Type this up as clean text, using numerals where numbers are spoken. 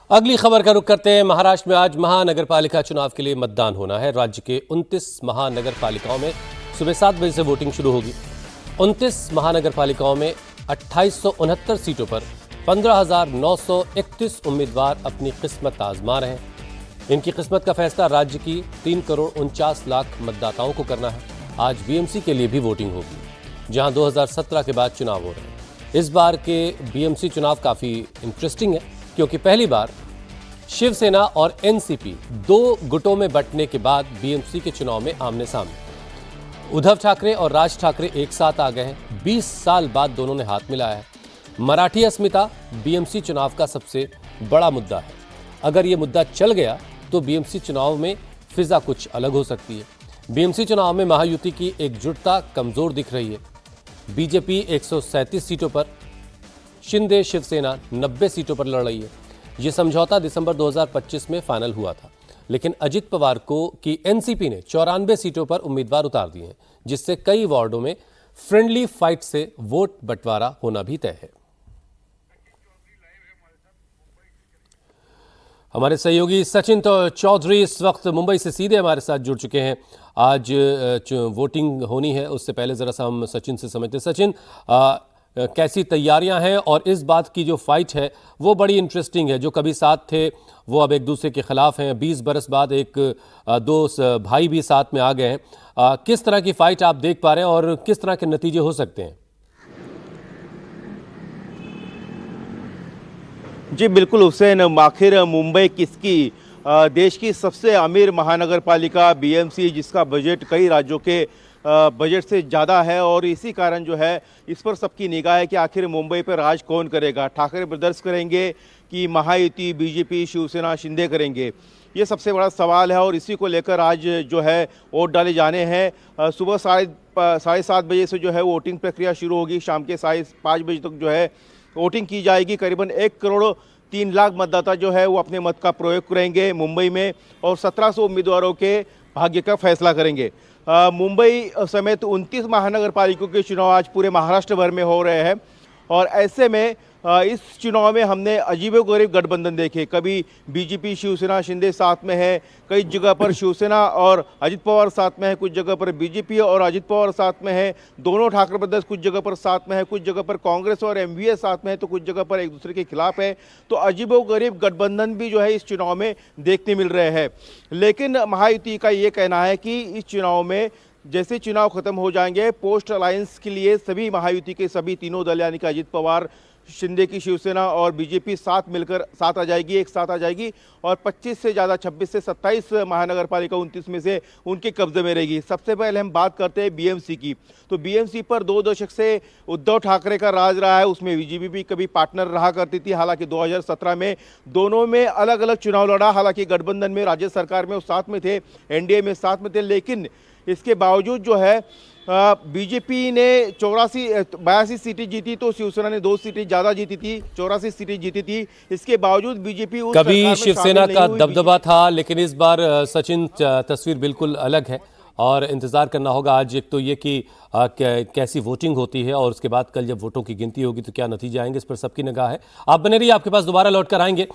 अगली खबर का रुख करते हैं। महाराष्ट्र में आज महानगर पालिका चुनाव के लिए मतदान होना है। राज्य के 29 महानगर पालिकाओं में सुबह 7 बजे से वोटिंग शुरू होगी। 29 महानगर पालिकाओं में 2869 सीटों पर 15,931 उम्मीदवार अपनी किस्मत आजमा रहे हैं। इनकी किस्मत का फैसला राज्य की 3 करोड़ 49 लाख मतदाताओं को करना है। आज बीएमसी के लिए भी वोटिंग होगी, जहां 2017 के बाद चुनाव हो रहे हैं। इस बार के बीएमसी चुनाव काफी इंटरेस्टिंग है, क्योंकि पहली बार शिवसेना और एनसीपी 2 गुटों में बंटने के बाद बीएमसी के चुनाव में आमने सामने। उद्धव ठाकरे और राज ठाकरे एक साथ आ गए हैं। 20 साल बाद दोनों ने हाथ मिलाया है। मराठी अस्मिता बीएमसी चुनाव का सबसे बड़ा मुद्दा है। अगर ये मुद्दा चल गया तो बीएमसी चुनाव में फिजा कुछ अलग हो सकती है। बीएमसी चुनाव में महायुति की एकजुटता कमजोर दिख रही है। बीजेपी 137 सीटों पर, शिंदे शिवसेना 90 सीटों पर लड़ रही है। यह समझौता दिसंबर 2025 में फाइनल हुआ था, लेकिन अजित पवार की एनसीपी ने 94 सीटों पर उम्मीदवार उतार दिए हैं, जिससे कई वार्डों में फ्रेंडली फाइट से वोट बंटवारा होना भी तय है। हमारे सहयोगी सचिन चौधरी इस वक्त मुंबई से सीधे हमारे साथ जुड़ चुके हैं। आज वोटिंग होनी है, उससे पहले जरा सा हम सचिन से समझते। सचिन, कैसी तैयारियां हैं? और इस बात की जो फाइट है वो बड़ी इंटरेस्टिंग है। जो कभी साथ थे वो अब एक दूसरे के खिलाफ हैं। 20 बरस बाद दो भाई भी साथ में आ गए हैं। किस तरह की फाइट आप देख पा रहे हैं और किस तरह के नतीजे हो सकते हैं? जी बिल्कुल हुसैन, आखिर मुंबई किसकी देश की सबसे अमीर महानगर पालिका बीएमसी, जिसका बजट कई राज्यों के बजट से ज़्यादा है, और इसी कारण जो है इस पर सबकी निगाह है कि आखिर मुंबई पर राज कौन करेगा। ठाकरे ब्रदर्स करेंगे कि महायुति बीजेपी शिवसेना शिंदे करेंगे, ये सबसे बड़ा सवाल है। और इसी को लेकर आज जो है वोट डाले जाने हैं। सुबह 7:30 बजे से जो है वोटिंग प्रक्रिया शुरू होगी। शाम के 5:30 बजे तक जो है वोटिंग की जाएगी। करीबन 1 करोड़ 3 लाख मतदाता जो है वो अपने मत का प्रयोग करेंगे मुंबई में, और 1700 उम्मीदवारों के भाग्य का फैसला करेंगे। मुंबई समेत 29 महानगर पालिकाओं के चुनाव आज पूरे महाराष्ट्र भर में हो रहे हैं, और ऐसे में इस चुनाव में हमने अजीबोगरीब गठबंधन देखे। कभी बीजेपी शिवसेना शिंदे साथ में है, कई जगह पर शिवसेना और अजित पवार साथ में है, कुछ जगह पर बीजेपी और अजित पवार साथ में है, दोनों ठाकरे ब्रदर्स कुछ जगह पर साथ में है, कुछ जगह पर कांग्रेस और एमवीए साथ में है, तो कुछ जगह पर एक दूसरे के खिलाफ है। तो अजीबोगरीब गठबंधन भी जो है इस चुनाव में देखने मिल रहे हैं। लेकिन महायुति का ये कहना है कि इस चुनाव में जैसे चुनाव खत्म हो जाएंगे, पोस्ट अलायंस के लिए सभी महायुति के सभी तीनों दल, यानी कि अजित पवार, शिंदे की शिवसेना और बीजेपी साथ मिलकर साथ आ जाएगी, एक साथ आ जाएगी, और 25 से ज़्यादा 26 से 27 महानगर पालिका 29 में से उनके कब्जे में रहेगी। सबसे पहले हम बात करते हैं बीएमसी की। तो बीएमसी पर 2 दशक से उद्धव ठाकरे का राज रहा है। उसमें बीजेपी भी कभी पार्टनर रहा करती थी। हालांकि 2017 में दोनों में अलग अलग चुनाव लड़ा। हालांकि गठबंधन में, राज्य सरकार में वो साथ में थे, एनडीए में साथ में थे, लेकिन इसके बावजूद जो है बीजेपी ने 82 सीटें जीती, तो शिवसेना ने 2 सीटें ज़्यादा जीती थी, 84 सीटें जीती थी। इसके बावजूद बीजेपी कभी शिवसेना का दबदबा था, लेकिन इस बार सचिन तस्वीर बिल्कुल अलग है, और इंतजार करना होगा आज एक तो ये कि कैसी वोटिंग होती है, और उसके बाद कल जब वोटों की गिनती होगी तो क्या नतीजे आएंगे, इस पर सबकी निगाह है। आप बने रहिए, आपके पास दोबारा लौट कर आएंगे।